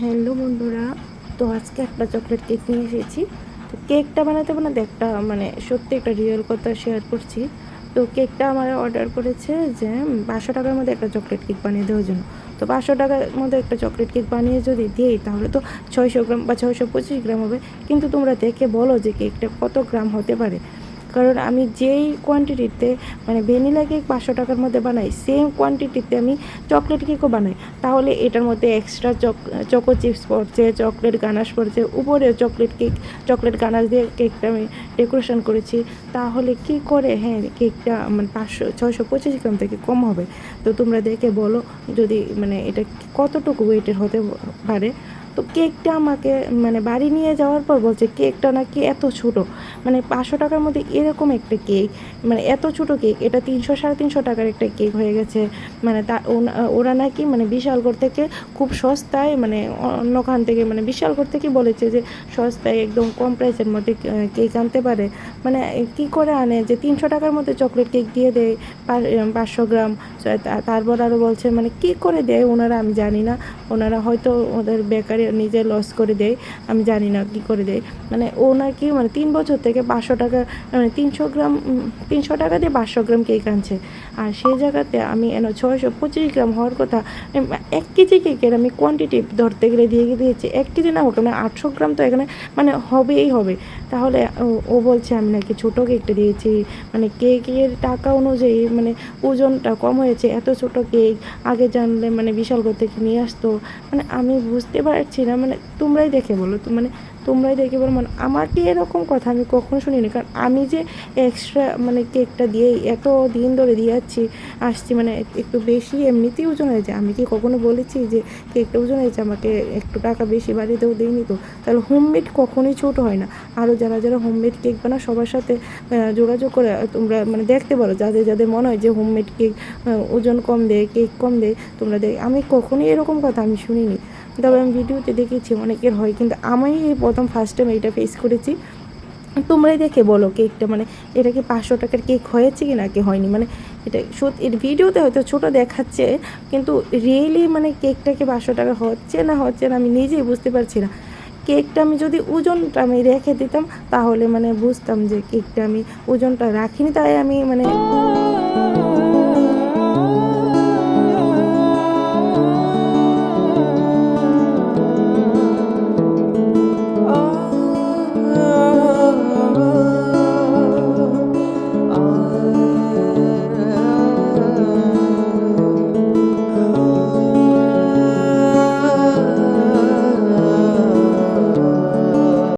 Hello বন্ধুরা, তো আজকে একটা চকলেট কেক নিয়ে এসেছি। তো কেকটা বানাতে বানাতে একটা সত্যি একটা রিয়েল কথা শেয়ার করছি। তো কেকটা আমার অর্ডার করেছে যে 500 টাকার মধ্যে একটা চকলেট কেক বানিয়ে দেওয়ার জন্য। তো 500 টাকার মধ্যে একটা চকলেট কেক বানিয়ে যদি দিই তাহলে তো 600 গ্রাম বা 625 গ্রাম হবে। কিন্তু তোমরা দেখে বলো যে কেকটা কত গ্রাম হতে পারে। কারণ আমি যেই কোয়ান্টিটিতে ভ্যানিলা কেক 500 টাকার মধ্যে বানাই, সেম কোয়ান্টিটিতে আমি চকলেট কেকও বানাই। তাহলে এটার মধ্যে এক্সট্রা চকো চিপস পড়ছে, চকলেট গানাশ পড়ছে, উপরে চকলেট গানাশ দিয়ে কেকটা আমি ডেকোরেশন করেছি। তাহলে কি করে কেকটা 625 গ্রাম থেকে কম হবে? তো তোমরা দেখে বলো যদি এটা কতটুকু ওয়েটের হতে পারে। তো কেকটা আমাকে বাড়ি নিয়ে যাওয়ার পর বলছে কেকটা নাকি এত ছোটো, 500 টাকার মধ্যে এরকম একটা কেক, এত ছোটো কেক, এটা 300 সাড়ে 300 টাকার একটা কেক হয়ে গেছে। ওরা নাকি বিশালগড় থেকে খুব সস্তায়, অন্যখান থেকে বিশালগড় থেকে বলেছে যে সস্তায় একদম কম প্রাইসের মধ্যে কেক আনতে পারে। কি করে আনে যে 300 টাকার মধ্যে চকলেট কেক দিয়ে দেয় 500 গ্রাম। তারপর আরও বলছে কি করে দেয় ওনারা, আমি জানি না। ওনারা হয়তো ওদের বেকারি নিজে লস করে দেয়, আমি জানি না কি করে দেয়। ও নাকি 3 বছর থেকে 500 টাকা 300 টাকা দিয়ে 500 গ্রাম কেক আনছে। আর সেই জায়গাতে আমি 625 গ্রাম হওয়ার কথা। 1 কেজি কেকের আমি কোয়ান্টিটি ধরতে গেলে দিয়ে দিয়েছি, 1 কেজি না হোক 800 গ্রাম তো এখানে হবেই হবে। তাহলে ও বলছে আমি নাকি ছোটো কেকটা দিয়েছি, কেকের টাকা অনুযায়ী ওজনটা কম হয়েছে। এত ছোটো কেক আগে জানলে বিশালগড় থেকে নিয়ে আসতো। আমি বুঝতে পারছি না, তোমরাই দেখে বলো তো, তোমরাই দেখে বলো। আমাকে এরকম কথা আমি কখনো শুনিনি। কারণ আমি যে এক্সট্রা কেকটা দিয়েই এত দিন ধরে দিয়ে আসছি, একটু বেশি এমনিতেই ওজন হয়েছে। আমি কি কখনো বলেছি যে কেকটা ওজন হয়েছে আমাকে একটু টাকা বেশি বাড়িয়েও দিইনি তো? তাহলে হোমমেড কখনোই ছোটো হয় না। আরও যারা যারা হোমমেড কেক বানাও সবার সাথে যোগাযোগ করে তোমরা দেখতে পারো, যাদের যাদের মনে হয় যে হোমমেড কেক ওজন কম দেয়, কেক কম দেয়, তোমরা আমি কখনোই এরকম কথা আমি শুনিনি। তবে আমি ভিডিওতে দেখেছি অনেকের হয়, কিন্তু আমি এই প্রথম ফার্স্ট টাইম এটা ফেস করেছি। তোমরাই দেখে বলো কেকটা এটা কি 500 টাকার কেক হয়েছে কি নাকি হয়নি। এটা সত্যি এর ভিডিওতে হয়তো ছোটো দেখাচ্ছে, কিন্তু রিয়েলি কেকটা কি 500 টাকা হচ্ছে না আমি নিজেই বুঝতে পারছি না। কেকটা আমি যদি ওজনটা আমি রেখে দিতাম তাহলে বুঝতাম যে কেকটা আমি ওজনটা রাখিনি, তাই আমি